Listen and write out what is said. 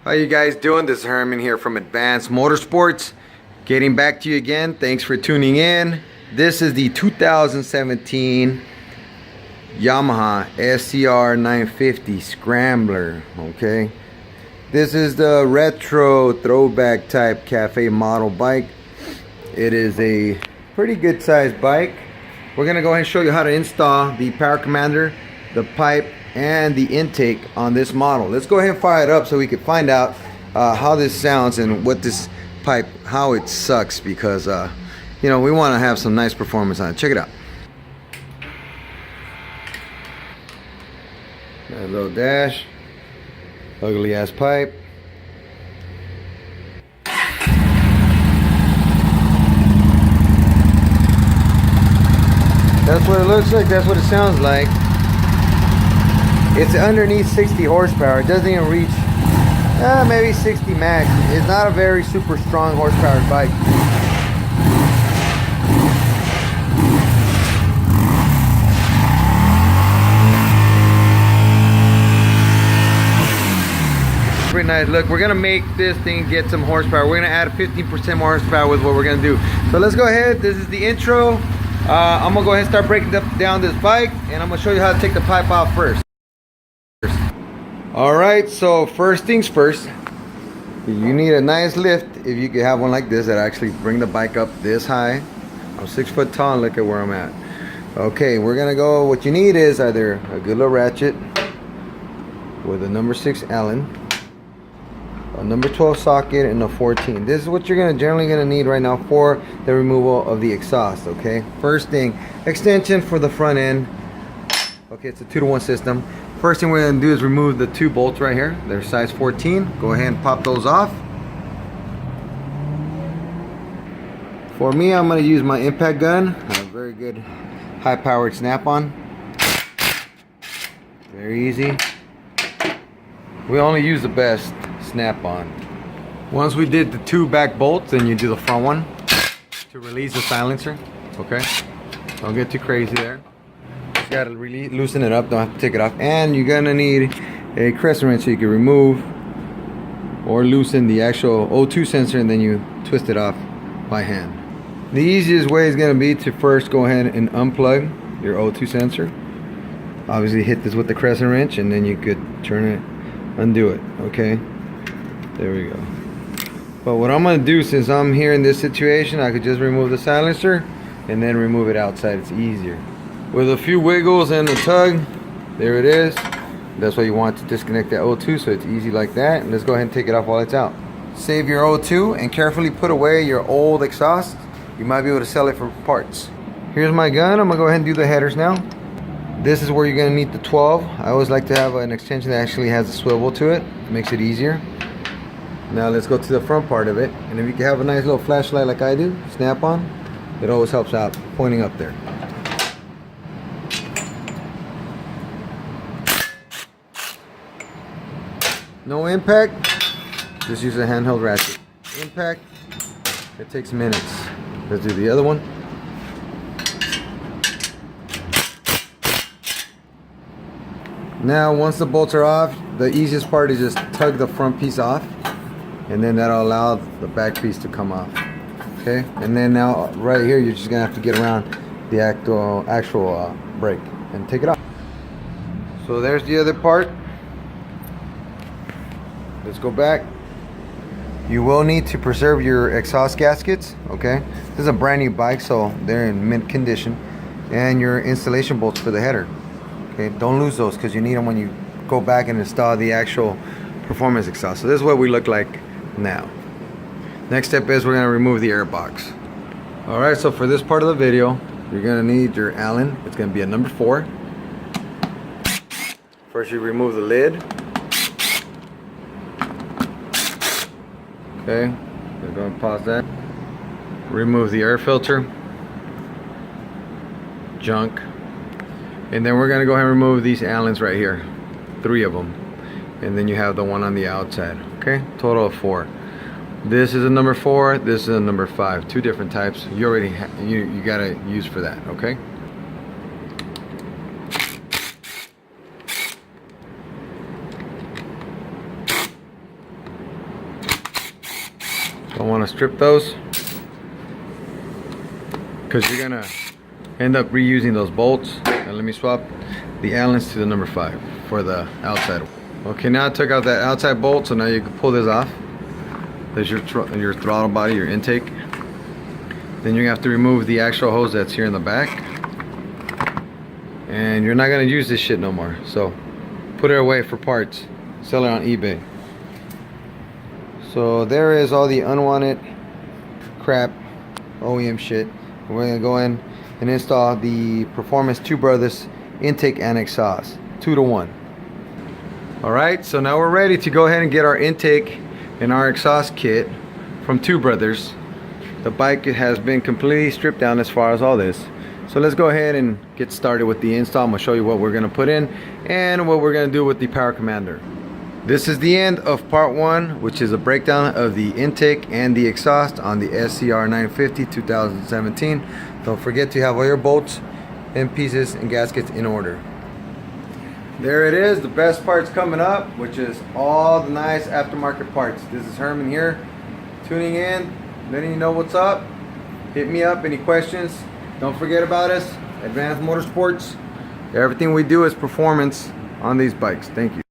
How you guys doing? This is Herman here from Advance Motorsports. Getting back to you again. Thanks for tuning in. This is the 2017 Yamaha SCR950 Scrambler. Okay. This is the retro throwback type cafe model bike. It is a pretty good sized bike. We're going to go ahead and show you how to install the power commander, the pipe, and the intake on this model. Let's go ahead and fire it up so we can find out how this sounds and what this pipe, how it sucks, because you know, we want to have some nice performance on it. Check it out. Got a little dash, ugly ass pipe. That's what it looks like, that's what it sounds like. It's underneath 60 horsepower. It doesn't even reach maybe 60 max. It's not a very super strong horsepower bike. Pretty nice. Look, we're gonna make this thing get some horsepower. We're gonna add 15% more horsepower with what we're gonna do. So let's go ahead. This is the intro. I'm gonna go ahead and start breaking down this bike, and I'm gonna show you how to take the pipe off first. Alright, so first things first, you need a nice lift. If you could have one like this that actually bring the bike up this high. I'm 6 foot tall and look at where I'm at. Okay, we're gonna go, what you need is either a good little ratchet with a number 6 Allen, a number 12 socket, and a 14. This is what you're generally gonna need right now for the removal of the exhaust. Okay, first thing, extension for the front end. Okay, it's a 2-to-1 system. First thing we're going to do is remove the 2 bolts right here. They're size 14. Go ahead and pop those off. For me, I'm going to use my impact gun. I have a very good high-powered snap-on. Very easy. We only use the best snap-on. Once we did the 2 back bolts, then you do the front one to release the silencer. Okay? Don't get too crazy there. Got to really loosen it up, don't have to take it off, and you're gonna need a crescent wrench so you can remove or loosen the actual O2 sensor, and then you twist it off by hand. The easiest way is gonna be to first go ahead and unplug your O2 sensor. Obviously hit this with the crescent wrench, and then you could turn it, undo it. Okay, there we go. But what I'm gonna do, since I'm here in this situation, I could just remove the silencer and then remove it outside. It's easier. With a few wiggles and a tug, there it is. That's why you want to disconnect that O2, so it's easy like that. And let's go ahead and take it off while it's out. Save your O2 and carefully put away your old exhaust. You might be able to sell it for parts. Here's my gun. I'm gonna go ahead and do the headers now. This is where you're gonna need the 12. I always like to have an extension that actually has a swivel to it. It makes it easier. Now let's go to the front part of it. And if you can have a nice little flashlight like I do, snap on, it always helps out pointing up there. No impact, just use a handheld ratchet. Impact, it takes minutes. Let's do the other one. Now once the bolts are off, the easiest part is just tug the front piece off, and then that'll allow the back piece to come off. Okay, and then now right here you're just gonna have to get around the actual brake and take it off. So there's the other part. Let's go back. You will need to preserve your exhaust gaskets. Okay, this is a brand new bike, so they're in mint condition, and your installation bolts for the header. Okay, don't lose those, because you need them when you go back and install the actual performance exhaust. So this is what we look like now. Next step is we're going to remove the airbox. Alright, so for this part of the video, you're going to need your Allen. It's going to be a number 4. First you remove the lid. Okay, we're going to pause that. Remove the air filter, junk, and then we're going to go ahead and remove these Allens right here, 3 of them, and then you have the one on the outside. Okay, total of 4. This is a number 4. This is a number 5. 2 different types. You already you got to use for that. Okay. Don't want to strip those because you're gonna end up reusing those bolts. And let me swap the Allens to the number 5 for the outside. Okay, now I took out that outside bolt, so now you can pull this off. There's your throttle body, your intake. Then you have to remove the actual hose that's here in the back. And you're not gonna use this shit no more. So put it away for parts. Sell it on eBay. So there is all the unwanted crap, OEM shit. We're gonna go in and install the Performance Two Brothers intake and exhaust, 2 to 1. Alright, so now we're ready to go ahead and get our intake and our exhaust kit from Two Brothers. The bike has been completely stripped down as far as all this. So let's go ahead and get started with the install. I'm going to show you what we're going to put in and what we're going to do with the power commander. This is the end of part 1, which is a breakdown of the intake and the exhaust on the SCR950 2017. Don't forget to have all your bolts and pieces and gaskets in order. There it is, the best parts coming up, which is all the nice aftermarket parts. This is Herman here, tuning in, letting you know what's up. Hit me up, any questions. Don't forget about us, Advance Motorsports. Everything we do is performance on these bikes. Thank you.